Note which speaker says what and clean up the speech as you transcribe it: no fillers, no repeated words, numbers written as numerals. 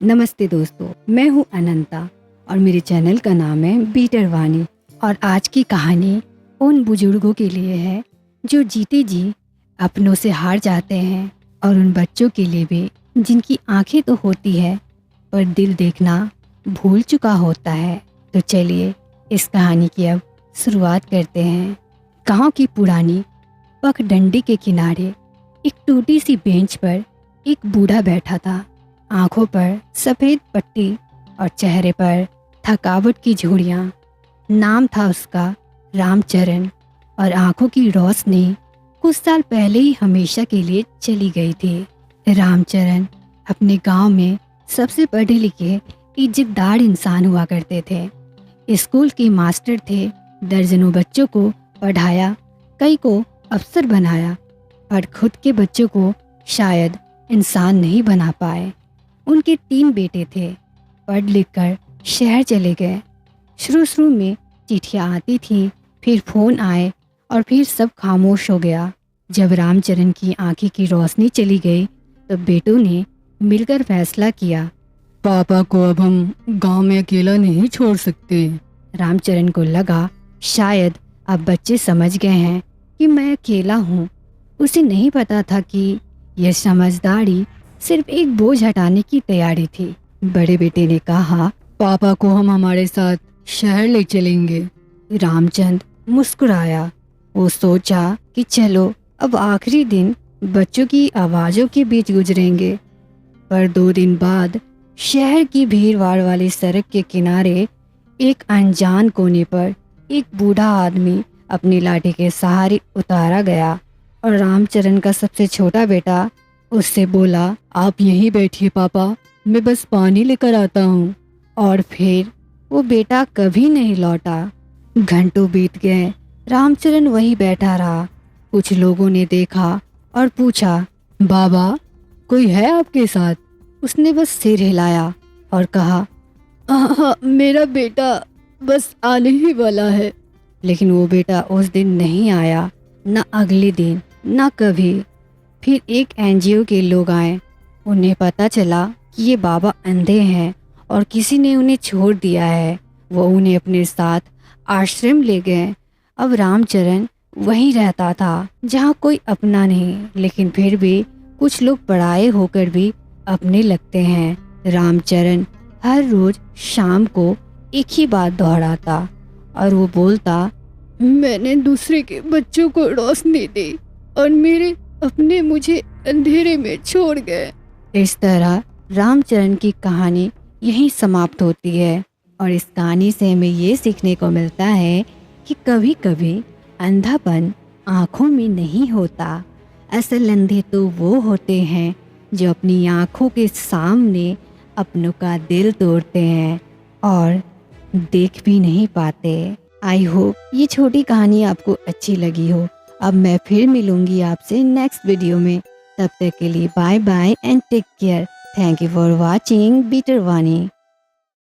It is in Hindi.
Speaker 1: नमस्ते दोस्तों, मैं हूँ अनंता और मेरे चैनल का नाम है बीटर वाणी। और आज की कहानी उन बुजुर्गों के लिए है जो जीते जी अपनों से हार जाते हैं, और उन बच्चों के लिए भी जिनकी आंखें तो होती है पर दिल देखना भूल चुका होता है। तो चलिए इस कहानी की अब शुरुआत करते हैं। गांव की पुरानी पगडंडी के किनारे एक टूटी सी बेंच पर एक बूढ़ा बैठा था। आंखों पर सफ़ेद पट्टी और चेहरे पर थकावट की झुर्रियाँ। नाम था उसका रामचरण, और आंखों की रोशनी कुछ साल पहले ही हमेशा के लिए चली गई थी। रामचरण अपने गांव में सबसे पढ़े लिखे इज्जतदार इंसान हुआ करते थे। स्कूल के मास्टर थे, दर्जनों बच्चों को पढ़ाया, कई को अफसर बनाया, पर खुद के बच्चों को शायद इंसान नहीं बना पाए। उनके 3 बेटे थे, पढ़ लिख कर शहर चले गए। शुरू में चिट्ठियाँ आती थीं, फिर फ़ोन आए और फिर सब खामोश हो गया। जब रामचरण की आंखें की रोशनी चली गई तो बेटों ने मिलकर फैसला किया,
Speaker 2: पापा को अब हम गांव में अकेला नहीं छोड़ सकते।
Speaker 1: रामचरण को लगा शायद अब बच्चे समझ गए हैं कि मैं अकेला हूँ। उसे नहीं पता था कि यह समझदारी सिर्फ एक बोझ हटाने की तैयारी थी। बड़े बेटे ने कहा,
Speaker 2: पापा को हम हमारे साथ शहर ले चलेंगे।
Speaker 1: रामचंद मुस्कुराया। वो सोचा कि चलो अब आखिरी दिन बच्चों की आवाज़ों के बीच गुजरेंगे। पर 2 दिन बाद शहर की भीड़भाड़ वाली सड़क के किनारे एक अनजान कोने पर एक बूढ़ा आदमी अपनी लाठी के सहारे उतारा गया, और रामचरण का सबसे छोटा बेटा उससे बोला,
Speaker 2: आप यहीं बैठिए पापा, मैं बस पानी लेकर आता हूँ।
Speaker 1: और फिर वो बेटा कभी नहीं लौटा। घंटों बीत गए, रामचरण वहीं बैठा रहा। कुछ लोगों ने देखा और पूछा,
Speaker 2: बाबा कोई है आपके साथ?
Speaker 1: उसने बस सिर हिलाया और कहा,
Speaker 2: हाँ, मेरा बेटा बस आने ही वाला है।
Speaker 1: लेकिन वो बेटा उस दिन नहीं आया, न अगले दिन, न कभी। फिर एक एनजीओ के लोग आए। उन्हें पता चला कि ये बाबा अंधे हैं और किसी ने उन्हें छोड़ दिया है। वो उन्हें अपने साथ आश्रम ले गए। अब रामचरण वहीं रहता था जहाँ कोई अपना नहीं, लेकिन फिर भी कुछ लोग पराये होकर भी अपने लगते हैं। रामचरण हर रोज शाम को एक ही बात दोहराता, और वो बोलता,
Speaker 2: मैंने दूसरे के बच्चों को रोशनी दी और मेरे अपने मुझे अंधेरे में छोड़ गए।
Speaker 1: इस तरह रामचरण की कहानी यहीं समाप्त होती है। और इस कहानी से हमें ये सीखने को मिलता है कि कभी कभी अंधापन आँखों में नहीं होता। असल अंधे तो वो होते हैं जो अपनी आँखों के सामने अपनों का दिल तोड़ते हैं और देख भी नहीं पाते। आई होप ये छोटी कहानी आपको अच्छी लगी हो। अब मैं फिर मिलूंगी आपसे नेक्स्ट वीडियो में। तब तक के लिए bye bye and take care. Thank you for watching बीटर वाणी।